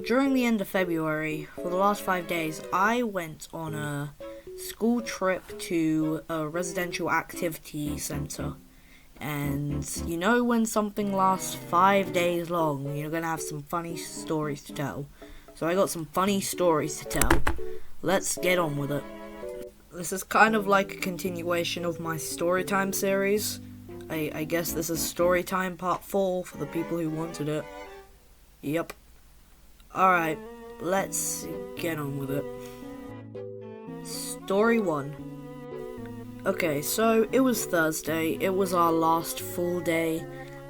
during the end of February, for the last 5 days, I went on a school trip to a residential activity center. And you know when something lasts 5 days long, you're gonna have some funny stories to tell. So I got some funny stories to tell. Let's get on with it. This is kind of like a continuation of my Storytime series. I guess this is Storytime Part 4 for the people who wanted it. Yep. Alright, let's get on with it. Story 1. Okay, so it was Thursday. It was our last full day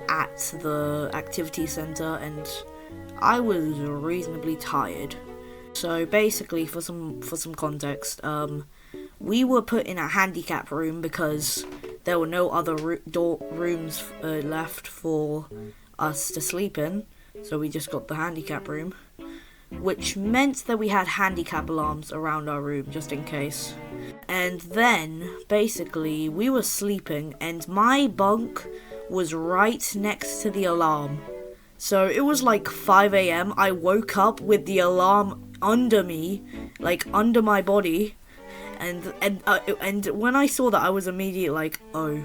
at the activity center, and I was reasonably tired. So basically, for some context, we were put in a handicap room because there were no other rooms left for us to sleep in. So we just got the handicap room, which meant that we had handicap alarms around our room just in case. And then, basically, we were sleeping and my bunk was right next to the alarm. So it was like 5 a.m. I woke up with the alarm under me, like under my body, and when I saw that, I was immediately like, oh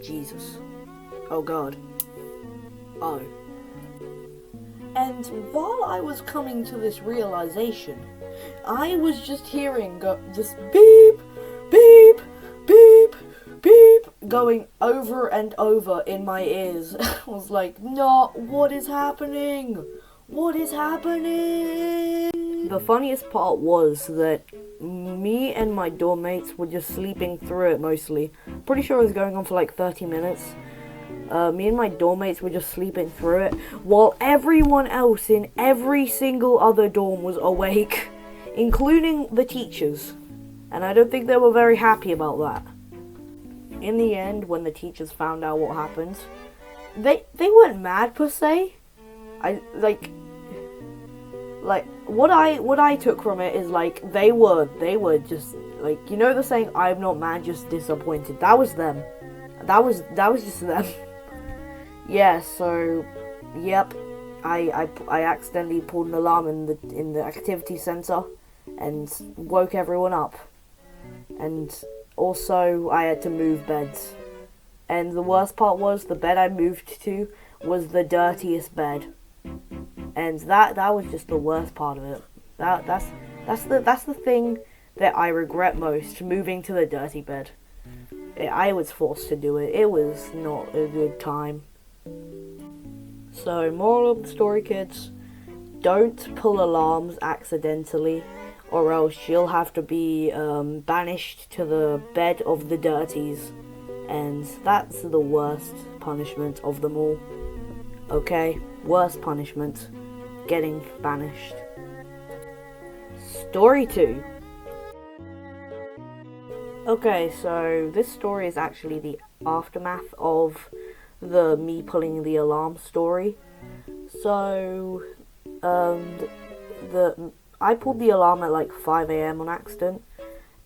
Jesus, oh God, oh. And while I was coming to this realization, I was just hearing just beep, beep, beep, beep, going over and over in my ears. I was like, no, what is happening? What is happening? The funniest part was that me and my dorm mates were just sleeping through it mostly. Pretty sure it was going on for like 30 minutes. Me and my dorm mates were just sleeping through it, while everyone else in every single other dorm was awake, including the teachers. And I don't think they were very happy about that. In the end, when the teachers found out what happened, they weren't mad per se. What I took from it is like they were just like, you know the saying, I'm not mad, just disappointed. That was them. That was just them. Yeah, so yep, I accidentally pulled an alarm in the activity center and woke everyone up. And also I had to move beds. And the worst part was the bed I moved to was the dirtiest bed. And that was just the worst part of it. That's the thing that I regret most, moving to the dirty bed. I was forced to do it. It was not a good time. So, moral of the story, kids, don't pull alarms accidentally, or else you'll have to be banished to the bed of the dirties. And that's the worst punishment of them all. Okay? Worst punishment. Getting banished. Story 2. Okay, so this story is actually the aftermath of the me pulling the alarm story. So, I pulled the alarm at like 5 a.m. on accident,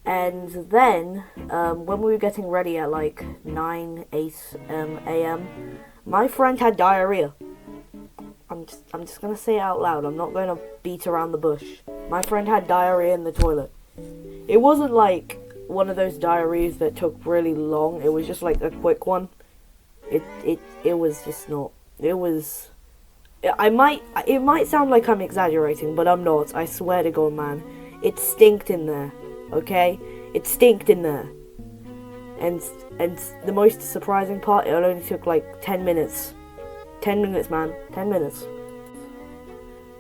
and then when we were getting ready at like 8 a.m., my friend had diarrhea. I'm just gonna say it out loud. I'm not gonna beat around the bush. My friend had diarrhea in the toilet. It wasn't like one of those diarrheas that took really long. It was just like a quick one. It was just not. It was. It might sound like I'm exaggerating, but I'm not. I swear to God, man. It stinked in there. Okay, it stinked in there. And the most surprising part, it only took like 10 minutes. 10 minutes, man. 10 minutes.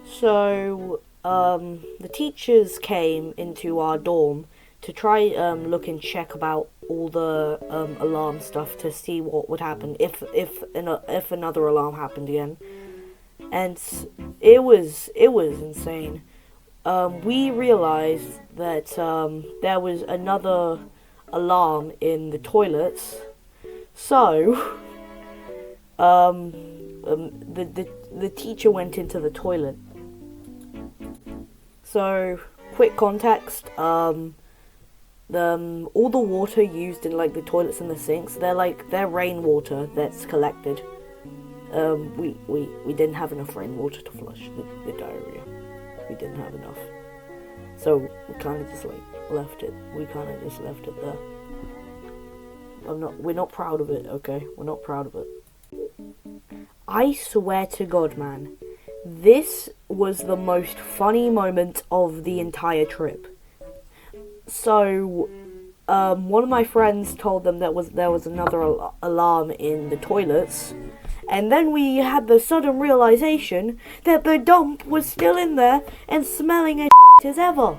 So, the teachers came into our dorm to try look and check about all the alarm stuff to see what would happen if another alarm happened again. And it was insane. We realized that there was another alarm in the toilets. So, the teacher went into the toilet. So, quick context, all the water used in like the toilets and the sinks, they're rainwater that's collected. we didn't have enough rainwater to flush the diarrhea. We didn't have enough. So we kind of just like left it. We kind of just left it there. We're not proud of it, okay? We're not proud of it. I swear to God, man, this was the most funny moment of the entire trip. So, one of my friends told them that there was another alarm in the toilets, and then we had the sudden realization that the dump was still in there and smelling as as ever.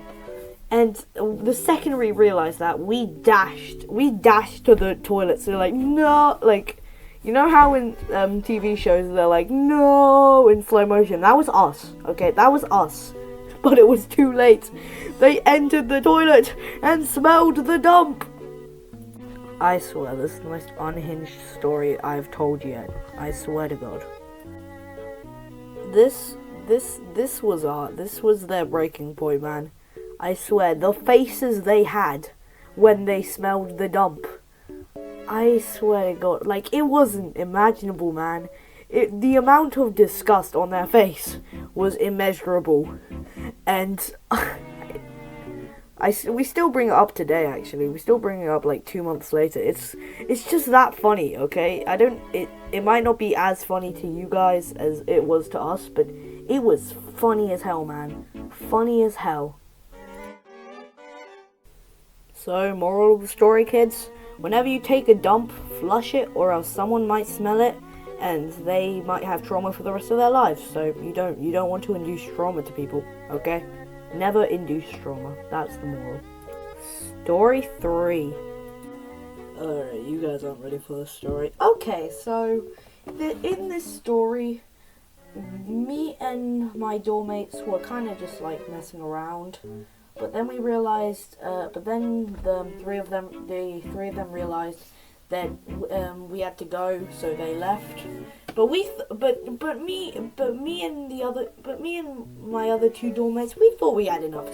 And the second we realized that, we dashed to the toilets. They're like, no, like, you know how in TV shows they're like, no, in slow motion. That was us, okay? That was us. But it was too late. They entered the toilet and smelled the dump. I swear, this is the most unhinged story I've told yet. I swear to God. This was their breaking point, man. I swear, the faces they had when they smelled the dump. I swear to God, like, it wasn't imaginable, man. The amount of disgust on their face was immeasurable. And we still bring it up today, actually. We still bring it up like 2 months later. It's just that funny, okay? It might not be as funny to you guys as it was to us, but it was funny as hell, man. Funny as hell. So, moral of the story, kids, whenever you take a dump, flush it, or else someone might smell it, and they might have trauma for the rest of their lives. So you don't want to induce trauma to people, okay? Never induce trauma. That's the moral. Story 3. Alright, you guys aren't ready for this story. Okay, so in this story, me and my doormates were kind of just like messing around. But then we realized, the three of them realized that we had to go, so they left. But me and my other two doormates, we thought we had enough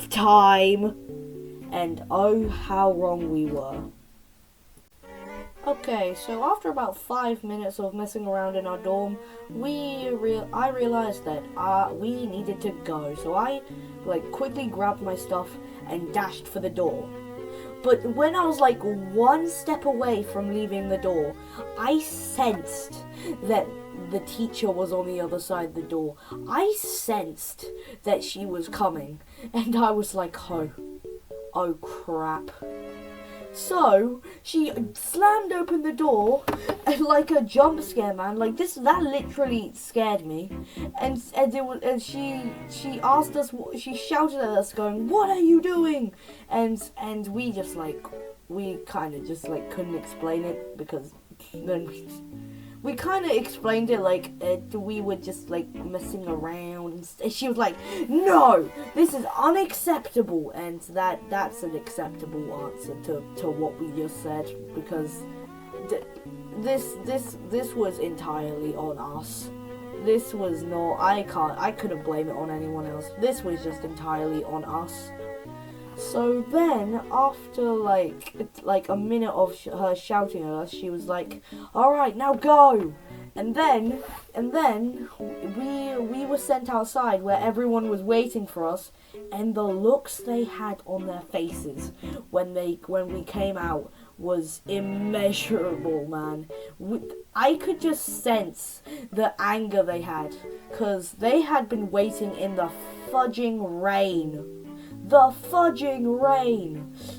time. And oh, how wrong we were. Okay, so after about 5 minutes of messing around in our dorm, I realized that we needed to go. So I quickly grabbed my stuff and dashed for the door. But when I was like one step away from leaving the door, I sensed that the teacher was on the other side of the door. I sensed that she was coming, and I was like, oh crap. So she slammed open the door, and like a jump scare, man. Like that literally scared me. And she asked us, she shouted at us, going, "What are you doing?" And we kind of just like couldn't explain it, because then we kind of explained it like we were just like messing around, and she was like, "No, this is unacceptable," and that's an acceptable answer to what we just said, because this was entirely on us. This was not, I couldn't blame it on anyone else. This was just entirely on us. So then, after like a minute of her shouting at us, she was like, "All right, now go." And then we were sent outside where everyone was waiting for us, and the looks they had on their faces when we came out was immeasurable, man. I could just sense the anger they had, because they had been waiting in the fudging rain.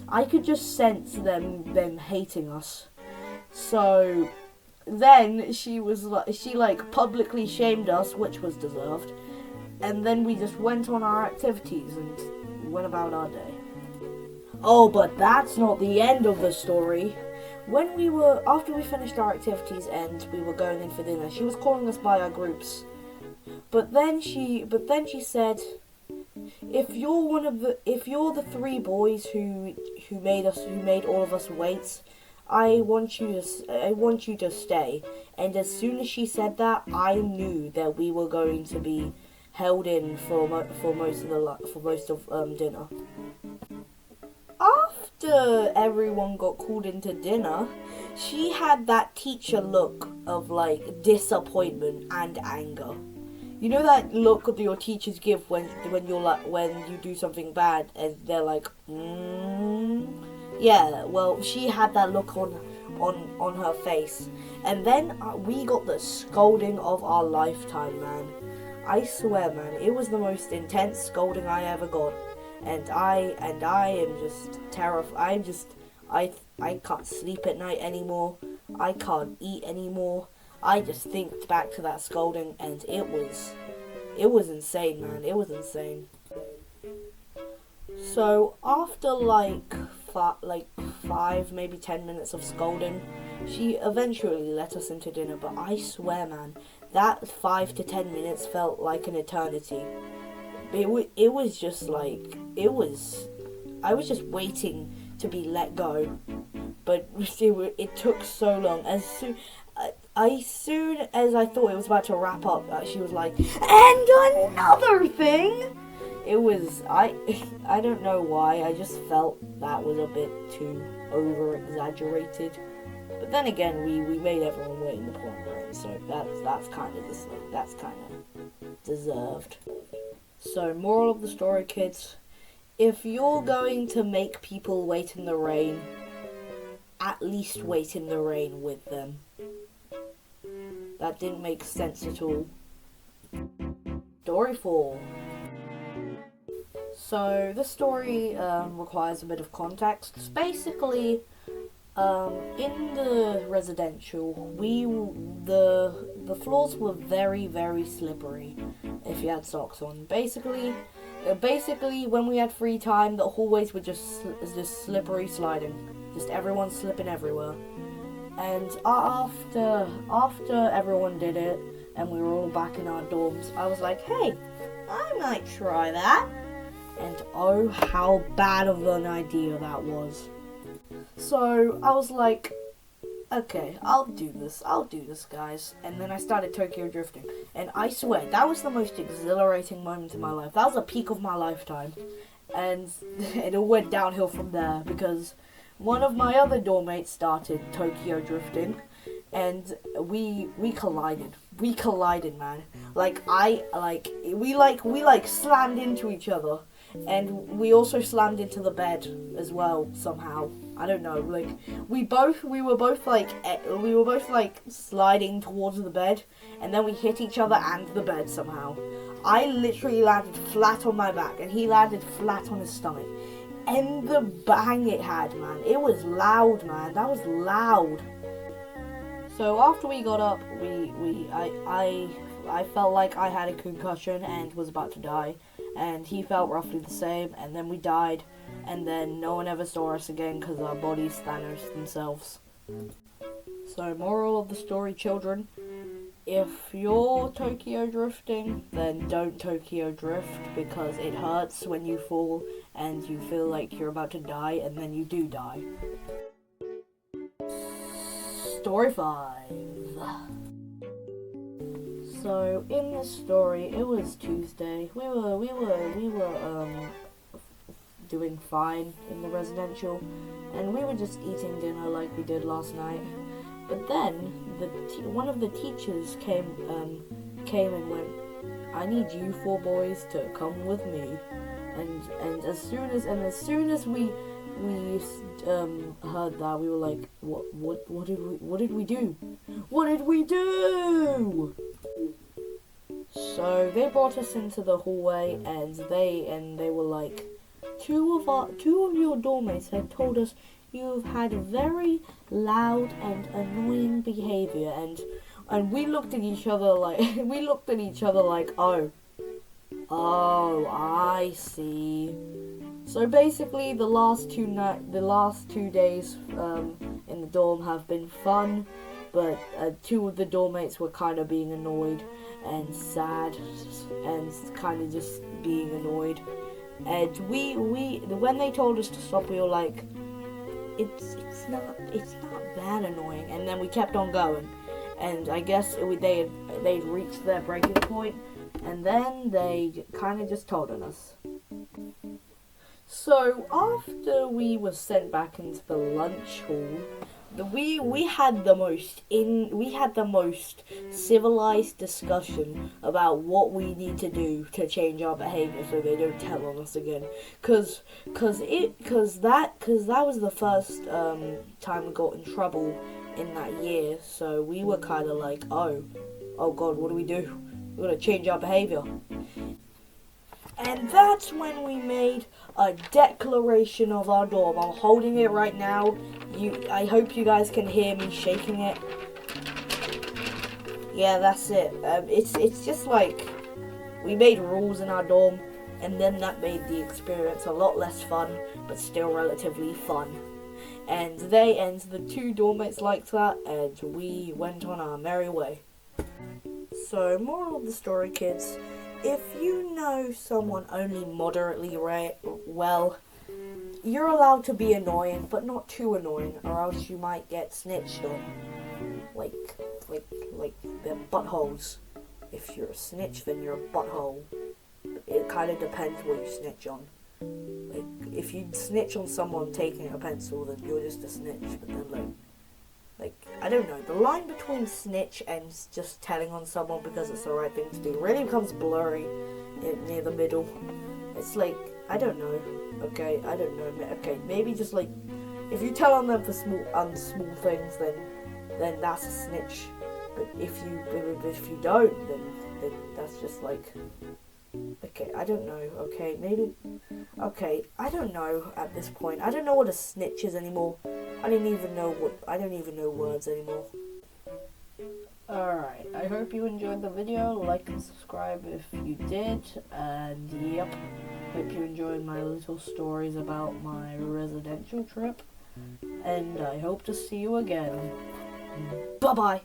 I could just sense them hating us. So then she publicly shamed us, which was deserved. And then we just went on our activities and went about our day. Oh, but that's not the end of the story. After we finished our activities and we were going in for dinner, she was calling us by our groups. But then she said, if you're the three boys who made all of us wait, I want you to stay. And as soon as she said that, I knew that we were going to be held in for most of dinner. after everyone got called into dinner, she had that teacher look of like disappointment and anger. You know that look that your teachers give when you're like when you do something bad and they're like, yeah. Well, she had that look on her face, and then we got the scolding of our lifetime, man. I swear, man, it was the most intense scolding I ever got, and I am just terrified. I can't sleep at night anymore. I can't eat anymore. I just think back to that scolding, and it was insane, man. It was insane. So after like 5, maybe 10 minutes of scolding, she eventually let us into dinner. But I swear, man, that 5 to 10 minutes felt like an eternity. It was just like I was just waiting to be let go, but it took so long. As soon as I thought it was about to wrap up, she was like, and another thing. It was I don't know why. I just felt that was a bit too over exaggerated. But then again, we made everyone wait in the pouring rain, so that's kind of deserved. So, moral of the story, kids: if you're going to make people wait in the rain, at least wait in the rain with them. That didn't make sense at all. Story 4. So, this story requires a bit of context. It's basically, in the residential, the floors were very, very slippery if you had socks on. Basically, when we had free time, the hallways were just slippery sliding. Just everyone slipping everywhere. And after everyone did it, and we were all back in our dorms, I was like, hey, I might try that. And oh, how bad of an idea that was. So I was like, okay, I'll do this, guys. And then I started Tokyo drifting. And I swear, that was the most exhilarating moment in my life. That was the peak of my lifetime. And it all went downhill from there, because one of my other dorm mates started Tokyo drifting. And we collided. We collided, man. We slammed into each other. And we also slammed into the bed as well somehow. I don't know. We were both sliding towards the bed, and then we hit each other and the bed somehow. I literally landed flat on my back, and he landed flat on his stomach. And the bang it had, man. It was loud, man. That was loud. So after we got up, I felt like I had a concussion and was about to die. And he felt roughly the same, and then we died, and then no one ever saw us again because our bodies Thanos themselves. So, moral of the story, children: if you're Tokyo drifting, then don't Tokyo drift, because it hurts when you fall and you feel like you're about to die, and then you do die. Story 5. So in this story, it was Tuesday. We were doing fine in the residential, and we were just eating dinner like we did last night. But then one of the teachers came and went, "I need you 4 boys to come with me." And as soon as we heard that, we were like, what did we do? What did we do? So they brought us into the hallway, and they were like, two of your dormmates had told us you've had very loud and annoying behavior, and we looked at each other like oh, I see. So basically, the last 2 days in the dorm have been fun, but 2 of the dormmates were kind of being annoyed and sad, and kind of just being annoyed. And when they told us to stop, we were like, it's not that annoying. And then we kept on going, and I guess they'd reached their breaking point, and then they kind of just told on us. So after we were sent back into the lunch hall, we had the most civilized discussion about what we need to do to change our behavior so they don't tell on us again. Cause that was the first time we got in trouble in that year. So we were kind of like, oh God, what do we do? We're gonna change our behavior. And that's when we made a declaration of our dorm. I'm holding it right now. I hope you guys can hear me shaking it. Yeah, that's it. It's just like we made rules in our dorm, and then that made the experience a lot less fun, but still relatively fun. And the two dormmates liked that, and we went on our merry way. So, moral of the story, kids. If you know someone only moderately well, you're allowed to be annoying, but not too annoying, or else you might get snitched on. Like they're buttholes. If you're a snitch, then you're a butthole. It kind of depends what you snitch on. Like, if you snitch on someone taking a pencil, then you're just a snitch. But then, I don't know, the line between snitch and just telling on someone because it's the right thing to do really becomes blurry near the middle. It's like, I don't know. Okay, I don't know. Okay, maybe just like, if you tell on them for small things, then that's a snitch. But if you don't, then that's just like, okay, I don't know. Okay, maybe. Okay, I don't know at this point. I don't know what a snitch is anymore. I don't even know words anymore. Alright, I hope you enjoyed the video. Like and subscribe if you did. And yep, hope you enjoyed my little stories about my residential trip. And I hope to see you again. Bye bye.